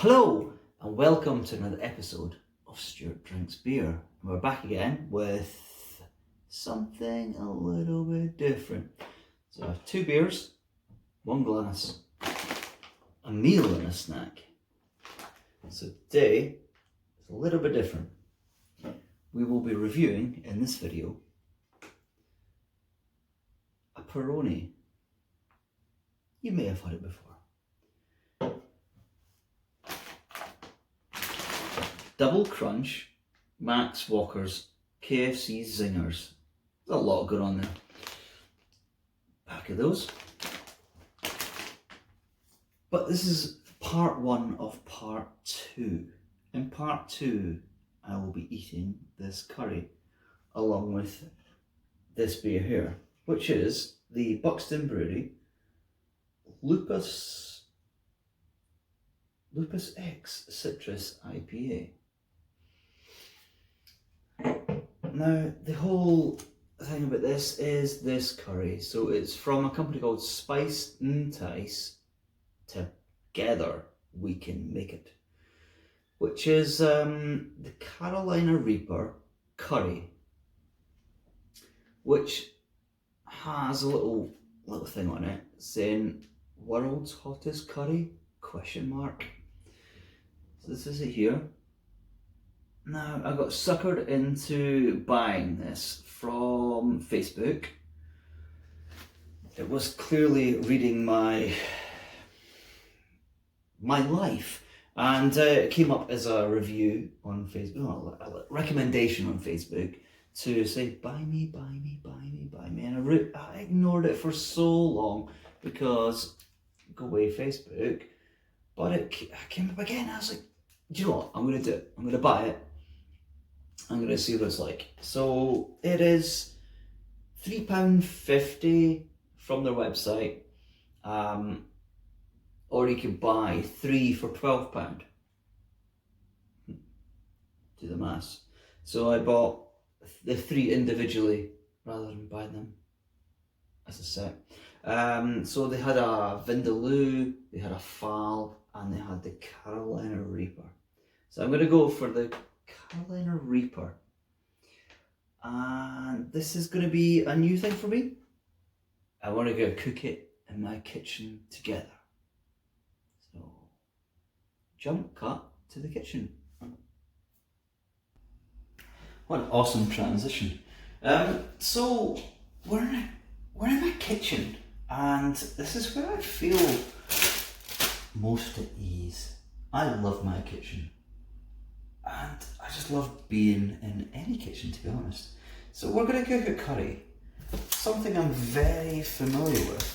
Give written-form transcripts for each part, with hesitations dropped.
Hello and welcome to another episode of Stuart Drinks Beer. And we're back again with something a little bit different. So I have 2 beers, 1 glass, a meal and a snack. So today is a little bit different. We will be reviewing in this video a Peroni. You may have heard it before. Double Crunch, Max Walker's, KFC Zingers. There's a lot going on there. Pack of those. But this is part 1 of part 2. In part 2, I will be eating this curry along with this beer here, which is the Buxton Brewery Lupus X Citrus IPA. Now, the whole thing about this is this curry. So it's from a company called SPICEnTICE. Together we can make it. Which is the Carolina Reaper curry. Which has a little thing on it saying world's hottest curry? ? So this is it here. Now, I got suckered into buying this from Facebook. It was clearly reading my life, and it came up as a review on Facebook, a recommendation on Facebook to say, buy me, and I ignored it for so long because, go away Facebook, but it came up again. I was like, do you know what, I'm going to do it, I'm going to buy it. I'm going to see what it's like. So it is £3.50 from their website, or you can buy 3 for £12. Do the maths. So I bought the 3 individually rather than buy them as a set. So they had a Vindaloo, they had a Fal, and they had the Carolina Reaper. So I'm going to go for the Carolina Reaper, and this is going to be a new thing for me. I want to go cook it in my kitchen together. So jump cut to the kitchen. What an awesome transition. So we're in my kitchen, and this is where I feel most at ease. I love my kitchen. And I just love being in any kitchen, to be honest. So we're going to cook a curry, something I'm very familiar with,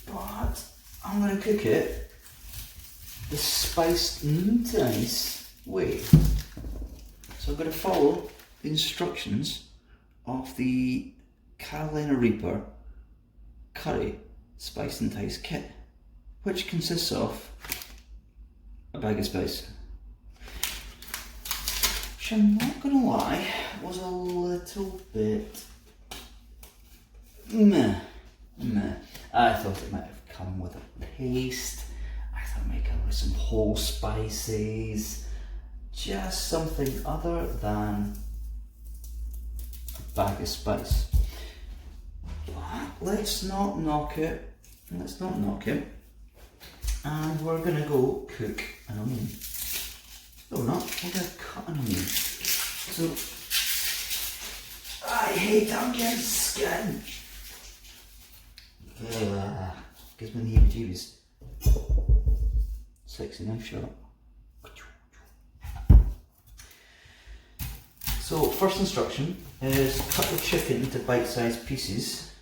but I'm going to cook it the SPICEnTICE way. So I'm going to follow the instructions of the Carolina Reaper curry SPICEnTICE kit, which consists of a bag of spice. I'm not gonna lie, was a little bit meh. I thought it might have come with a paste. I thought it might come with some whole spices, just something other than a bag of spice. But let's not knock it. And we're gonna go cook an onion. No, not. We're going to cut an onion. So, I hate onion skin. Gives me the heebie-jeebies. Sexy knife shot. So, first instruction is cut the chicken into bite-sized pieces,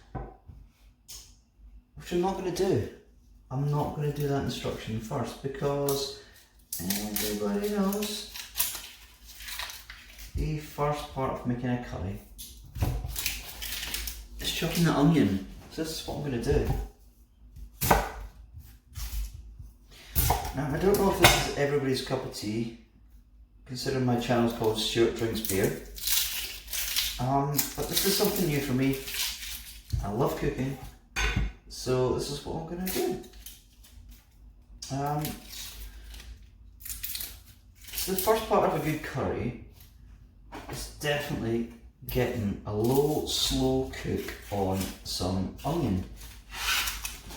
which I'm not going to do. I'm not going to do that instruction first because everybody knows the first part of making a curry is chopping the onion. So this is what I'm going to do. Now, I don't know if this is everybody's cup of tea, considering my channel is called Stuart Drinks Beer. But this is something new for me. I love cooking, so this is what I'm going to do. the first part of a good curry is definitely getting a low, slow cook on some onion.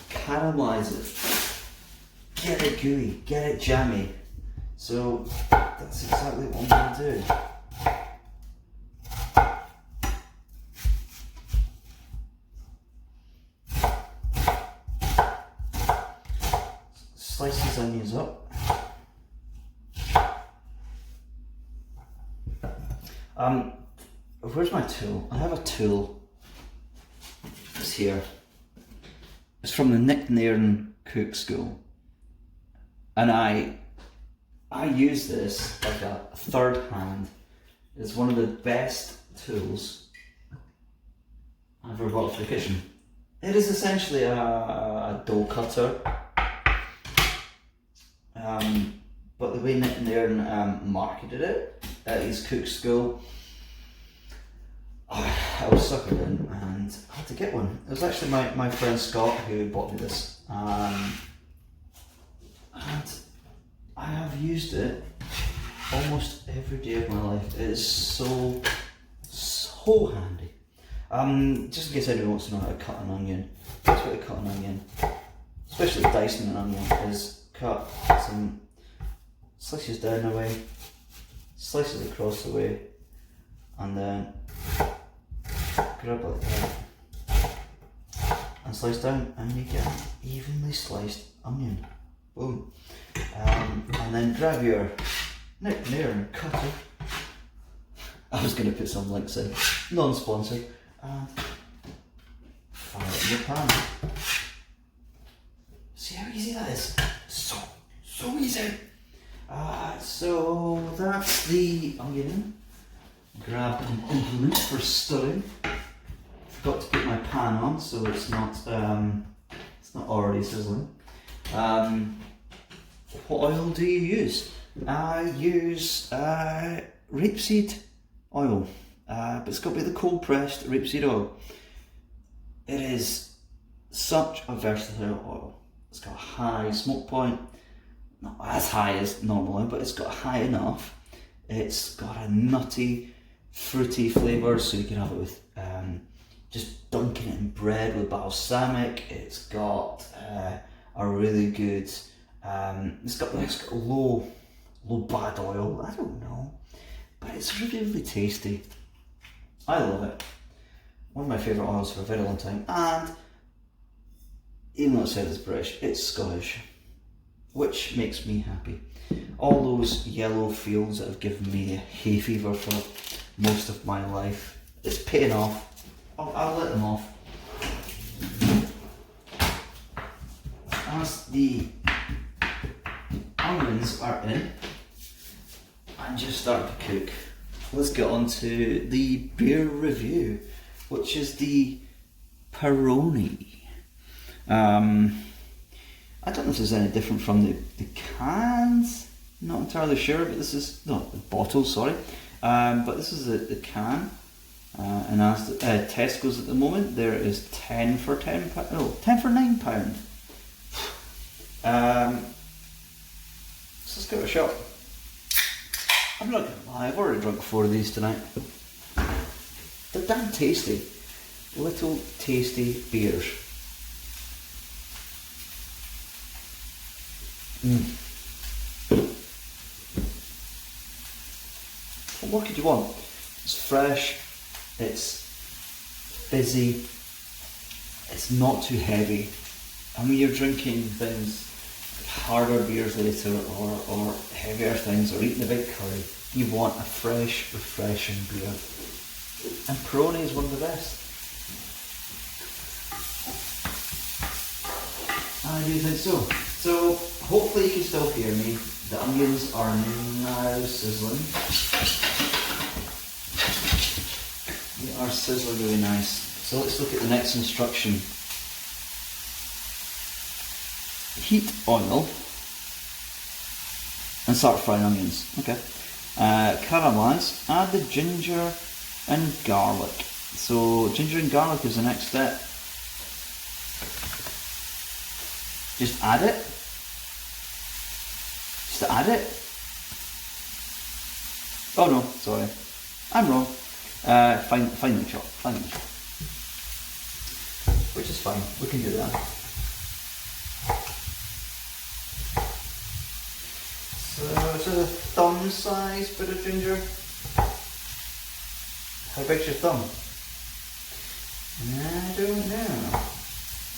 Caramelise it. Get it gooey, get it jammy. So that's exactly what I'm going to do. Slice these onions up. Where's my tool? I have a tool. It's here. It's from the Nick Nairn Cook School, and I use this like a third hand. It's one of the best tools I've ever bought for the kitchen. It is essentially a dough cutter. But the way Nick Nairn marketed it at his cook school, I was suckered in and I had to get one. It was actually my friend Scott who bought me this. And I have used it almost every day of my life. It is so handy. Just in case anyone wants to know how to cut an onion, that's what to cut an onion, especially dicing an onion, is cut some slices down the way, slices across the way, and then grab like that and slice down, and you get an evenly sliced onion. Boom. And then grab your Nick Nairn cutter. I was going to put some links in, non-sponsored, and fire it in your pan. See how easy that is? So easy. So that's the onion. Grab an implement for stirring. Forgot to put my pan on, so it's not already sizzling. What oil do you use? I use rapeseed oil, but it's got to be the cold pressed rapeseed oil. It is such a versatile oil. It's got a high smoke point, not as high as normal oil, but it's got high enough. It's got a nutty, fruity flavour, so you can have it with just dunking it in bread with balsamic. It's got a really good, it's got a low bad oil, I don't know, but it's really tasty. I love it. One of my favourite oils for a very long time, and even though it says it's British, it's Scottish, which makes me happy. All those yellow fields that have given me a hay fever for most of my life, it's paying off. I'll let them off. As the onions are in and just start to cook, let's get on to the beer review, which is the Peroni. I don't know if this is any different from the cans, not entirely sure, but this is, no, the bottle, sorry. But this is the can, and as Tesco's at the moment, there is 10 for £9. So let's give it a shot. I'm not gonna lie, I've already drunk 4 of these tonight. They're damn tasty. Little tasty beers. What more could you want? It's fresh, it's fizzy, it's not too heavy. I mean, you're drinking things like harder beers later, or heavier things, or eating a big curry. You want a fresh, refreshing beer. And Peroni is one of the best. I do think so. So hopefully you can still hear me. The onions are now sizzling. They are sizzling really nice. So let's look at the next instruction. Heat oil and start frying onions. Okay. Caramelise. Add the ginger and garlic. So ginger and garlic is the next step. Just add it. Just add it. Oh no, sorry, I'm wrong. Finely chopped, which is fine. We can do that. So it's a thumb-sized bit of ginger. How big's your thumb? I don't know.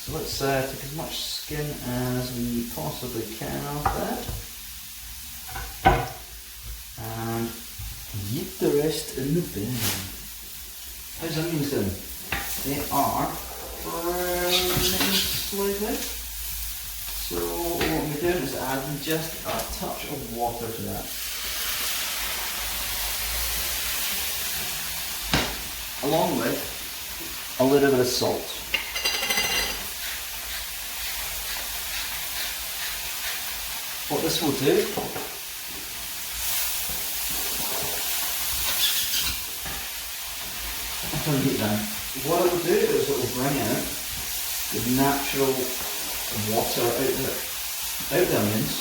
So let's take as much skin as we possibly can off that. And yeet the rest in the bin. How's onions doing? They are browning slightly. So what we're doing is adding just a touch of water to that. Along with a little bit of salt. What this will do turn the heat down. What it will do is it will bring out the natural water out the onions.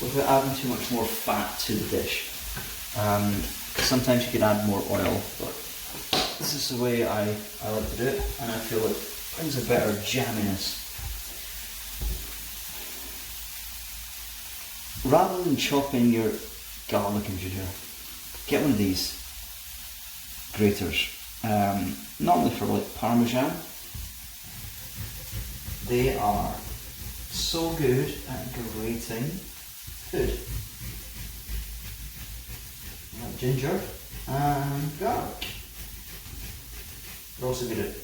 Without adding too much more fat to the dish. Because sometimes you can add more oil, but this is the way I like to do it, and I feel it brings a better jamminess. Rather than chopping your garlic and ginger, get one of these graters. Normally for like Parmesan. They are so good at grating food. Like ginger and garlic. They're also good at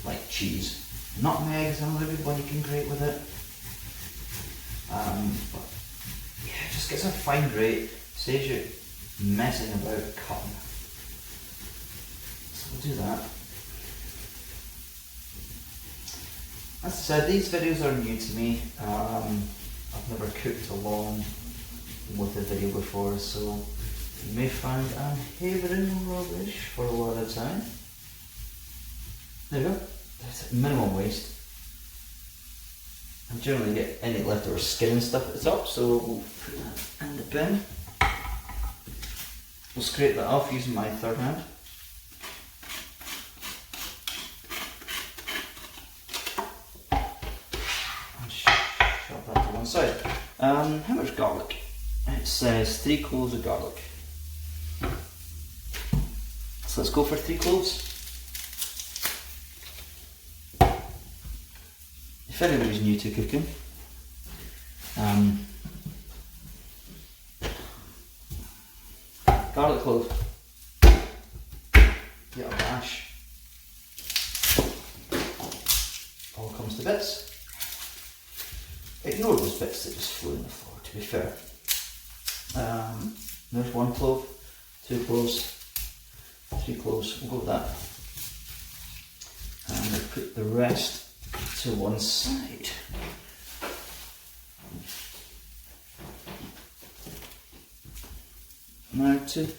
like cheese. Nutmeg is another good one you can grate with it. But yeah, it just gets a fine grate, saves you messing about cutting. So we'll do that. As I said, these videos are new to me. I've never cooked along with a video before, so you may find I'm havering rubbish for a lot of time. There you go. That's minimal waste. I generally get any leftover skin and stuff at the top, so we'll put that in the bin. We'll scrape that off using my third hand. And shove that to one side. How much garlic? It says 3 cloves of garlic. So let's go for 3 cloves. If anybody's new to cooking, garlic clove, get a bash, all comes to bits. Ignore those bits that just flew on the floor, to be fair. There's 1 clove, 2 cloves, 3 cloves, we'll go with that. And we'll put the rest to one side. Now let's give it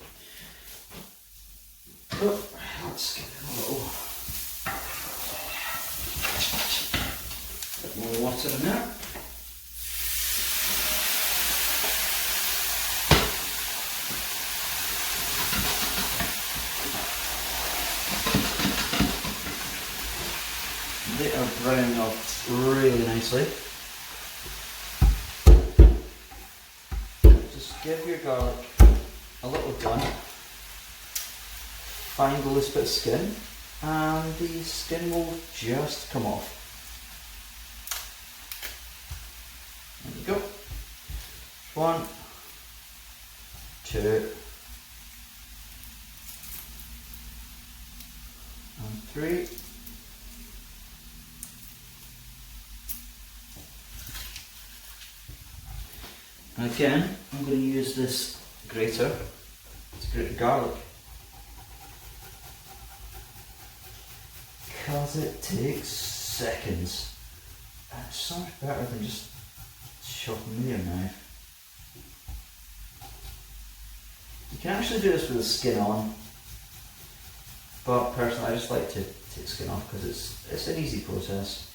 a little bit more water in there. They are browning up really nicely. Just give your garlic a little done. Find the least bit of skin, and the skin will just come off. There you go. 1, 2, and 3. And again, I'm going to use this grater to grate the garlic, because it takes seconds. And it's so much better than just chopping with your knife. You can actually do this with the skin on, but personally I just like to take skin off because it's an easy process.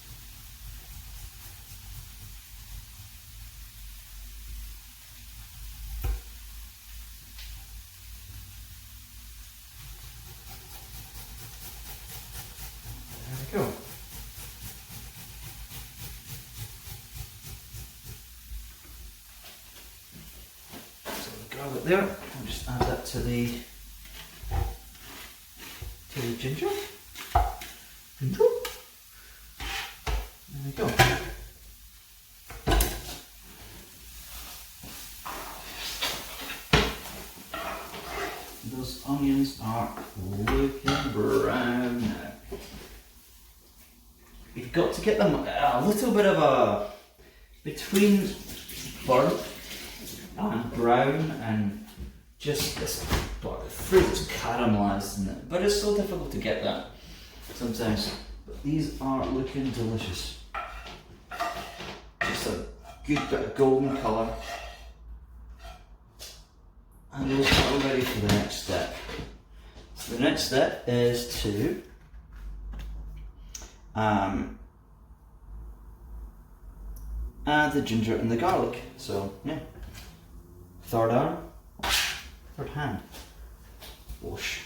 garlic there. I'll just add that to the ginger. There we go. Those onions are looking brown now. You've got to get them a little bit of a between burnt and brown and just this, but the fruit is caramelised in it. But it's so difficult to get that sometimes. But these are looking delicious. Just a good bit of golden colour. And those are ready for the next step. So the next step is to add the ginger and the garlic. So yeah, third arm, third hand, wash.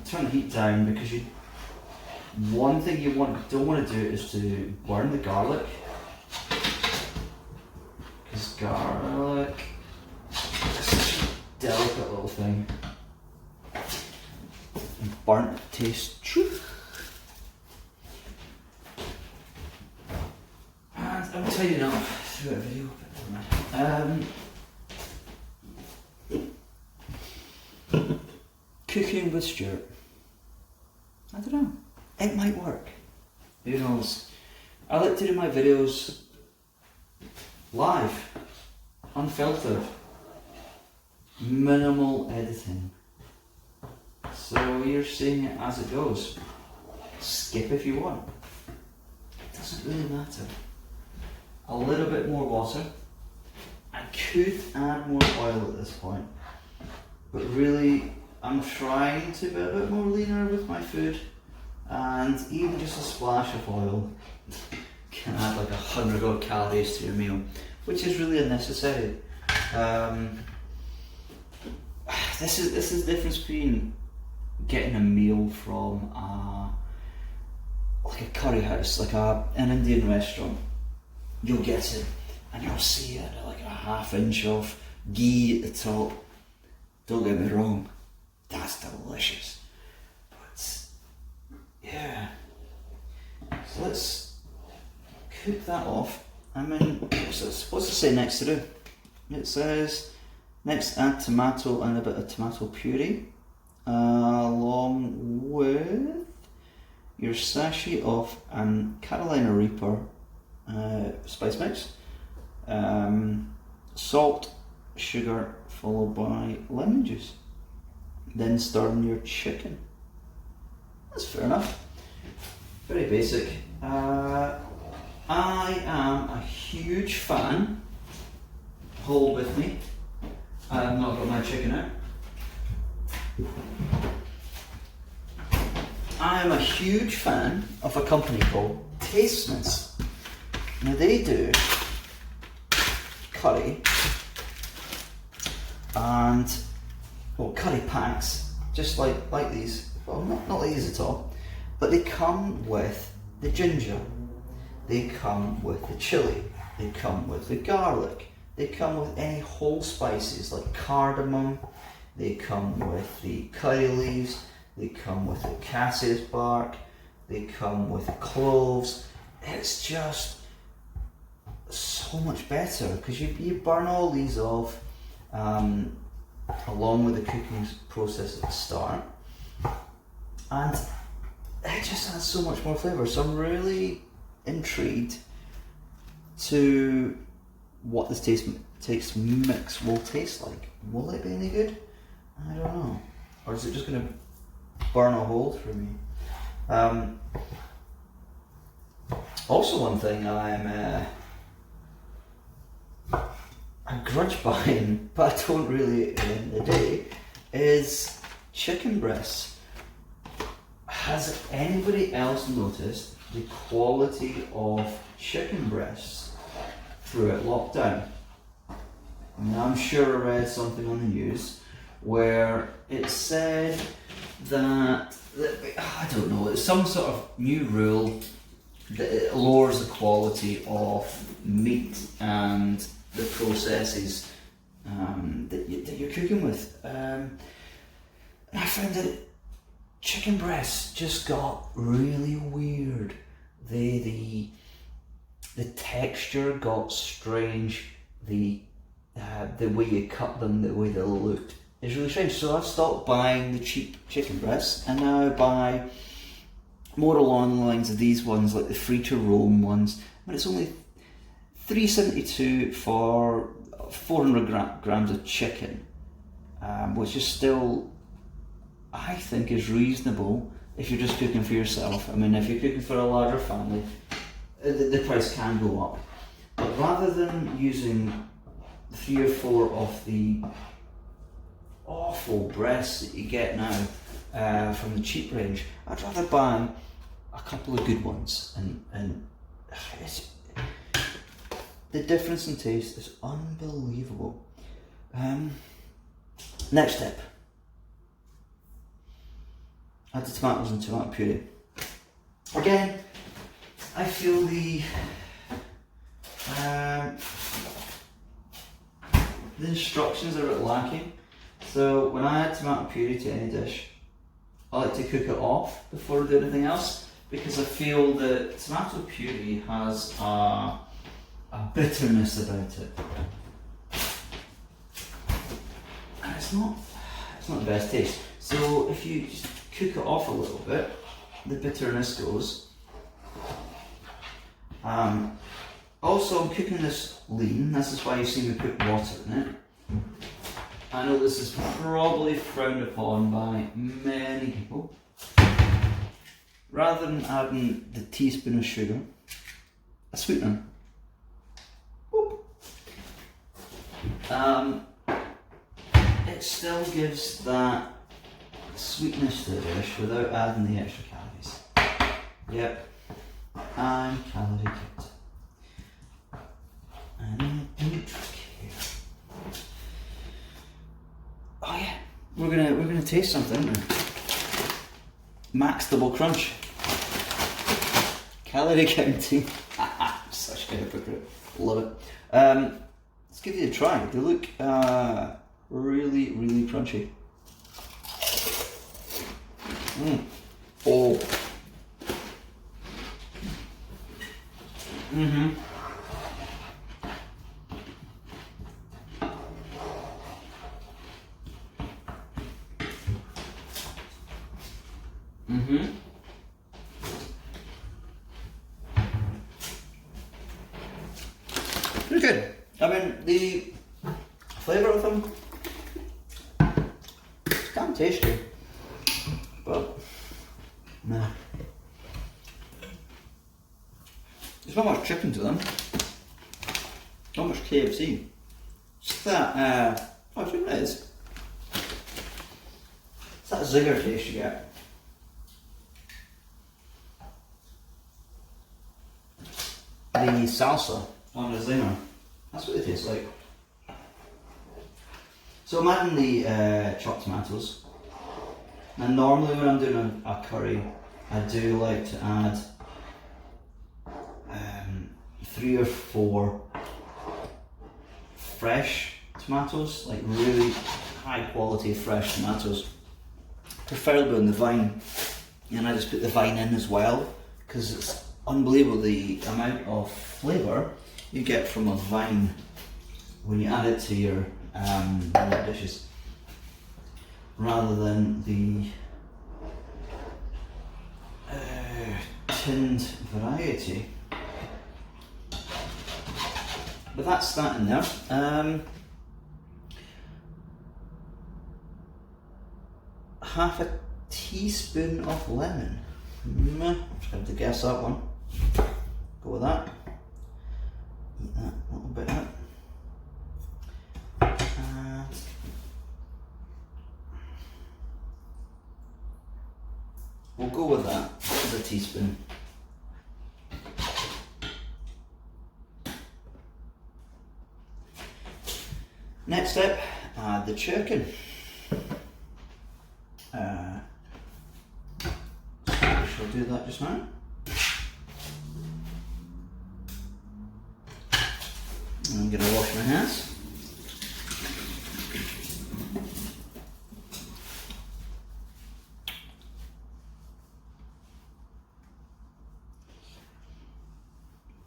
Turn the heat down because one thing you don't want to do is to burn the garlic, because garlic is such a delicate little thing. And burnt tastes true. And I'm tidying up through a video. Cooking with Stuart. I don't know. It might work. Who knows? I like to do my videos live, unfiltered, minimal editing. So you're seeing it as it goes. Skip if you want. It doesn't really matter. A little bit more water. I could add more oil at this point, but really I'm trying to be a bit more leaner with my food, and even just a splash of oil can add like 100 odd calories to your meal, which is really unnecessary. This is the difference between getting a meal from like a curry house, like an Indian restaurant. You'll get it and you'll see it like a ½ inch of ghee at the top. Don't get me wrong, that's delicious. But yeah, so let's cook that off. I mean, what's it say next to do? It says next add tomato and a bit of tomato puree, along with your sachet of Carolina Reaper spice mix, salt, sugar, followed by lemon juice. Then stir in your chicken. That's fair enough. Very basic. I am a huge fan. Hold with me. I've not got my chicken out. I am a huge fan of a company called SPICEnTICE. Now they do curry and curry packs, just like these. Well, not like these at all, but they come with the ginger, they come with the chili, they come with the garlic, they come with any whole spices like cardamom, they come with the curry leaves, they come with the cassis bark, they come with the cloves. It's just so much better because you burn all these off along with the cooking process at the start, and it just adds so much more flavour. So I'm really intrigued to what this taste mix will taste like. Will it be any good? I don't know. Or is it just going to burn a hole through me? Also, one thing I'm grudge buying, but I don't really at the end of the day, is chicken breasts. Has anybody else noticed the quality of chicken breasts throughout lockdown? Now, I'm sure I read something on the news where it said that I don't know, it's some sort of new rule it lowers the quality of meat and the processes that you're cooking with. And I found that chicken breasts just got really weird. The texture got strange. The way you cut them, the way they looked is really strange. So I've stopped buying the cheap chicken breasts and now buy more along the lines of these ones, like the free to roam ones. I mean, it's only $3.72 for 400 grams of chicken, which is still, I think, is reasonable if you're just cooking for yourself. I mean, if you're cooking for a larger family, the price can go up. But rather than using 3 or 4 of the awful breasts that you get now from the cheap range, I'd rather buy a couple of good ones, and the difference in taste is unbelievable. Next step, add the tomatoes and tomato puree. Again, I feel the instructions are a bit lacking. So when I add tomato puree to any dish, I like to cook it off before I do anything else, because I feel that tomato puree has a bitterness about it, and it's not the best taste. So if you just cook it off a little bit, the bitterness goes. Also, I'm cooking this lean. This is why you see me put water in it. I know this is probably frowned upon by many people. Rather than adding the teaspoon of sugar, a sweetener. It still gives that sweetness to the dish without adding the extra calories. Yep, I'm calorie kicked. And I don't care. Oh yeah, we're gonna taste something. Max Double Crunch. Calorie counting. Such a hypocrite. Love it. Let's give it a try. They look really, really crunchy. Oh. Pretty good. I mean, the flavour of them kind of tasty, but nah. There's not much chicken to them. Not much KFC. Just that, I think it is. It's that zinger taste you get. The salsa on the zinger, that's what it tastes like. So I'm adding the chopped tomatoes. Now normally when I'm doing a curry, I do like to add 3 or 4 fresh tomatoes, like really high quality fresh tomatoes, preferably on the vine, and I just put the vine in as well, because it's unbelievable the amount of flavour you get from a vine when you add it to your dishes, rather than the tinned variety. But that's that in there. Half a teaspoon of lemon. I'm just going to guess that one. Go with that. Eat that little bit out. We'll go with that as a teaspoon. Next step, add the chicken. Shall do that just now. I'm going to wash my hands.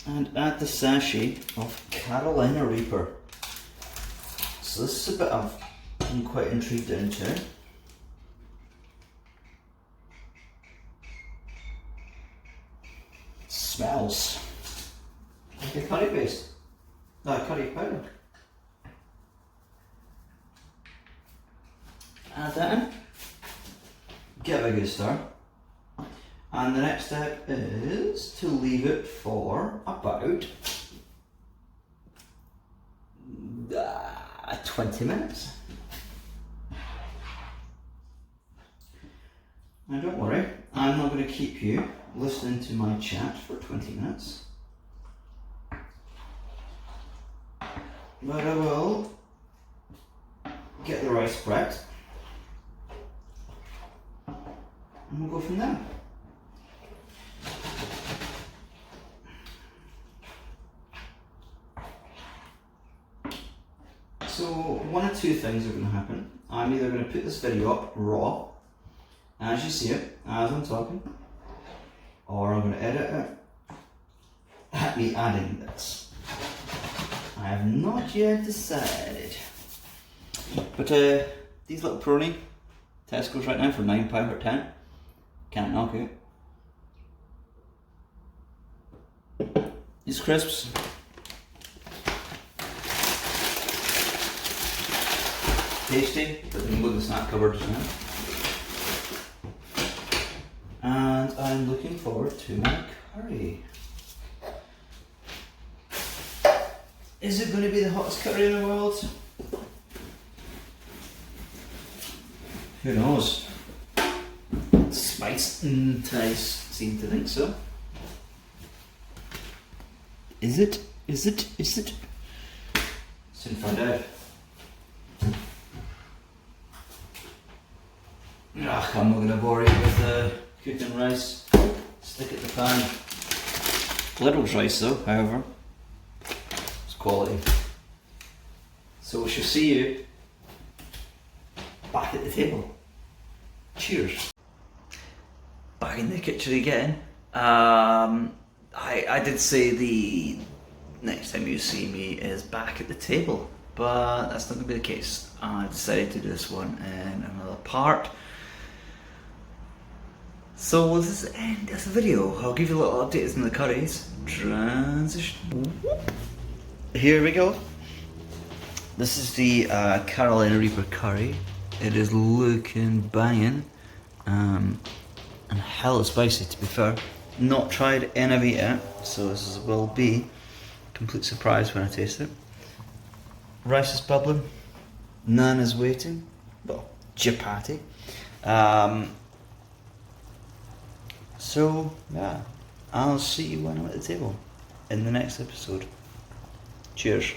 And add the sachet of Carolina Reaper. So this is a bit I'm quite intrigued into. Smells like a curry paste. No, curry powder. Add that in. Give it a good stir. And the next step is to leave it for about 20 minutes. Now don't worry, I'm not going to keep you listening to my chat for 20 minutes. But I will get the rice prepped and we'll go from there. So one of two things are going to happen. I'm either going to put this video up raw, as you see it, as I'm talking, or I'm going to edit it at me adding this. I have not yet decided. But these little Peroni, Tesco's right now for £9 or 10. Can't knock it. These crisps. Tasty, but then look at the snack cupboard just now. And I'm looking forward to my curry. Is it going to be the hottest curry in the world? Who knows? SPICEnTICE seem to think so. Is it? Is it? Is it? Soon find out. I'm not going to bore you with cooking rice. Stick it in the pan. Lidl's rice though, however, it's quality. So we shall see you back at the table. Cheers. Back in the kitchen again. I did say the next time you see me is back at the table, but that's not going to be the case. I decided to do this one in another part. So this is the end of the video. I'll give you a little updates on the curries. Transition. Here we go. This is the Carolina Reaper curry. It is looking banging. And hella spicy, to be fair. Not tried any of it yet, so this will be a complete surprise when I taste it. Rice is bubbling. Naan is waiting. Well, chapati. So, yeah, I'll see you when I'm at the table in the next episode. Cheers.